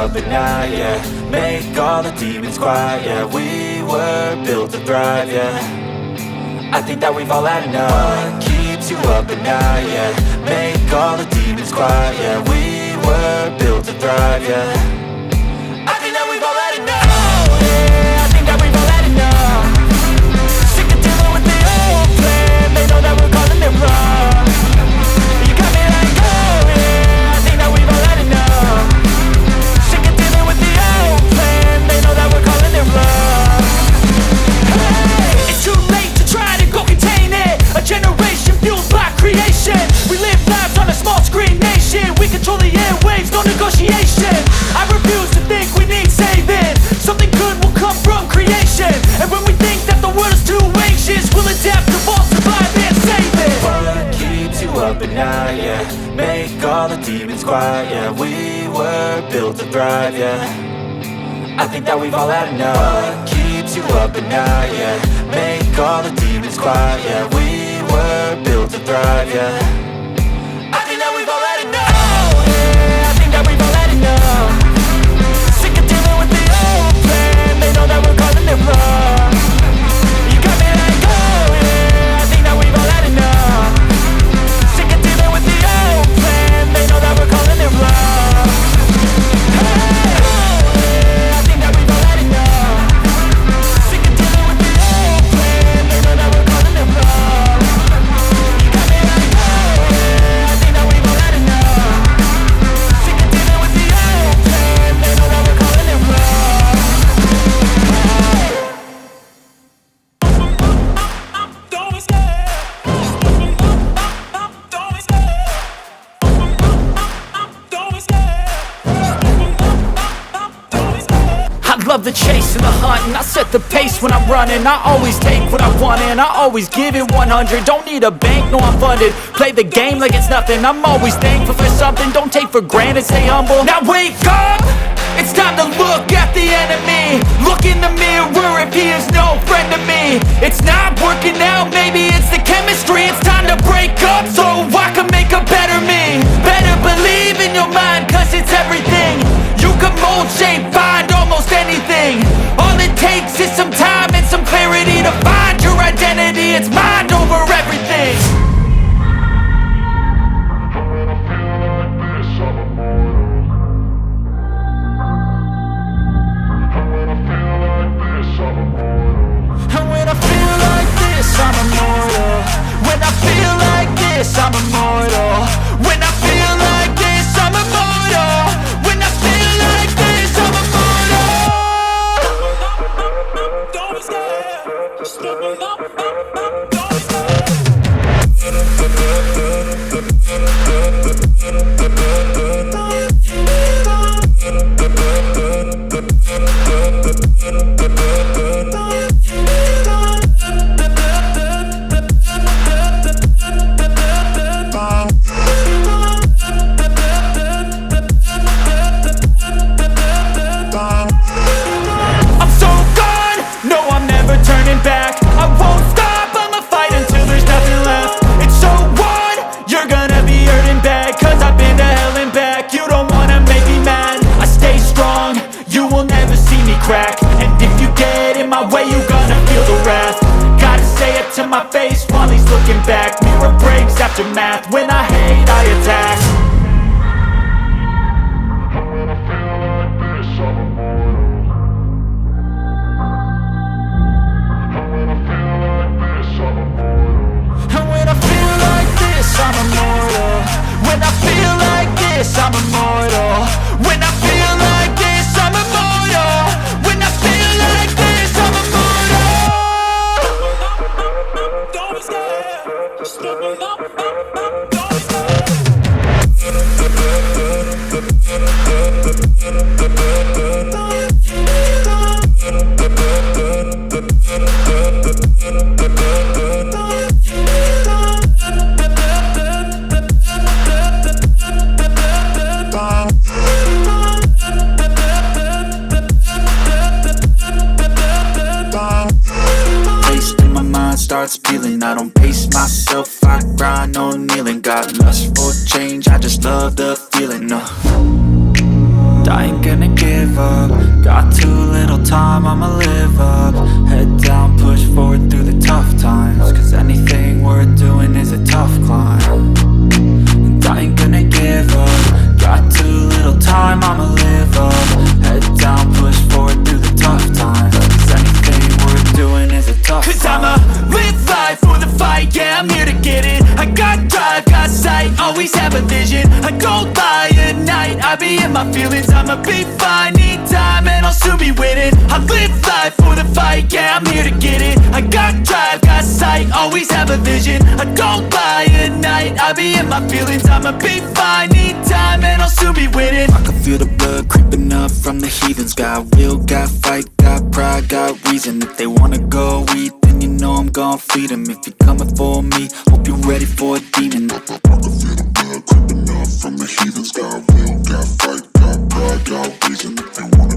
BANAYE, make all the demons quiet, yeah. We were built to thrive, yeah. I think that we've all had enough. What keeps you up at night, yeah. Make all the demons quiet, yeah. We were built to thrive, yeah. I think that we've all had enough. Oh, yeah, I think that we've all had enough. Sick of dealing with the old plan. They know that we're calling it wrong. You got me like, oh yeah, I think that we've all had enough. Sick of dealing with the old plan. They know that we're calling it wrong. Hey, it's too late to try to go contain it. A generation fueled by creation. We live lives on a small screen nation. We control the airwaves, no negotiation. I refuse to think we need saving. Something good will come from creation. And when we think that the world is too anxious, we'll adapt, evolve, survive and save it. What keeps you up at night, yeah. Make all the demons quiet, yeah. We were built to thrive, yeah. I think that we've all had enough. What keeps you up at night, yeah. Make all the demons quiet, yeah. We were built to thrive, yeah. I think that we've all had enough. Oh yeah, I think that we've all had enough. Sick of dealing with the old plan. They know that we're calling it wrong. You got me like, oh yeah, I think that we've all had enough. Sick of dealing with the old plan. They know that we're calling it wrong. Hey, oh yeah, I think that we've all had enough. Sick of dealing with the old plan. They know that we're calling it wrong. You got me like, oh yeah, I think that we've all had enough. Sick of dealing with the old plan. They know that we're calling it wrong. I love the chase and the hunt, and I set the pace when I'm running. I always take what I want and I always give it 100. Don't need a bank, no I'm funded. Play the game like it's nothing. I'm always thankful for something. Don't take for granted, stay humble. Now wake up! It's time to look at the enemy. Look in the mirror if he is no friend to me. It's not working out, maybe it's the chemistry. It's time to break up so I can make a better me. Better believe in your mind, cause it's everything. You can mold, shape, find almost anything. All it takes is some time and some clarity to find your identity. It's mind over everything. And when I feel like this, I'm immortal. When I feel like this, I'm immortal. When I feel like this, I'm immortal. When I feel like this, I'm immortal. Don't be scared. Just open up. Don't be scared. I'm so gone, no I'm never turning back. I won't stop, I'ma fight until there's nothing left. It's so on, you're gonna be hurting bad. Cause I've been to hell and back. You don't wanna make me mad. I stay strong, you will never see me crack. And if you get in my way, you gonna feel the wrath. Gotta say it to my face while he's looking back. Mirror breaks after math. When I hate, I attack. And when I feel like this, I'm immortal. When I feel like this, I'm immortal. When I feel like this, I'm love the feeling, no. I ain't gonna give up. Got too little time, I'ma live up. Head down, push forward through the tough times, cause anything worth doing is a tough climb. And I ain't gonna give up. Got too little time, I'ma live up. Head down, push forward through the tough times, cause anything worth doing is a tough climb. Cause I'ma live life for the fight, yeah, I'm here to get it. I got drive, got sight, always have a vision. I don't lie at night, I be in my feelings. I'ma be fine, need time, and I'll soon be winning. I live life for the fight, yeah, I'm here to get it. I got drive, got sight, always have a vision. I don't lie at night, I be in my feelings. I'ma be fine, need time, and I'll soon be winning. I can feel the blood creeping up from the heathens. Got will, got fight, got pride, got reason. If they wanna go eat, then you know I'm gon' feed them. If you're coming for me, hope you're ready for a demon. I can feel the blood creeping up from the heathens. Got will, got fight, got pride, got reason. If they wanna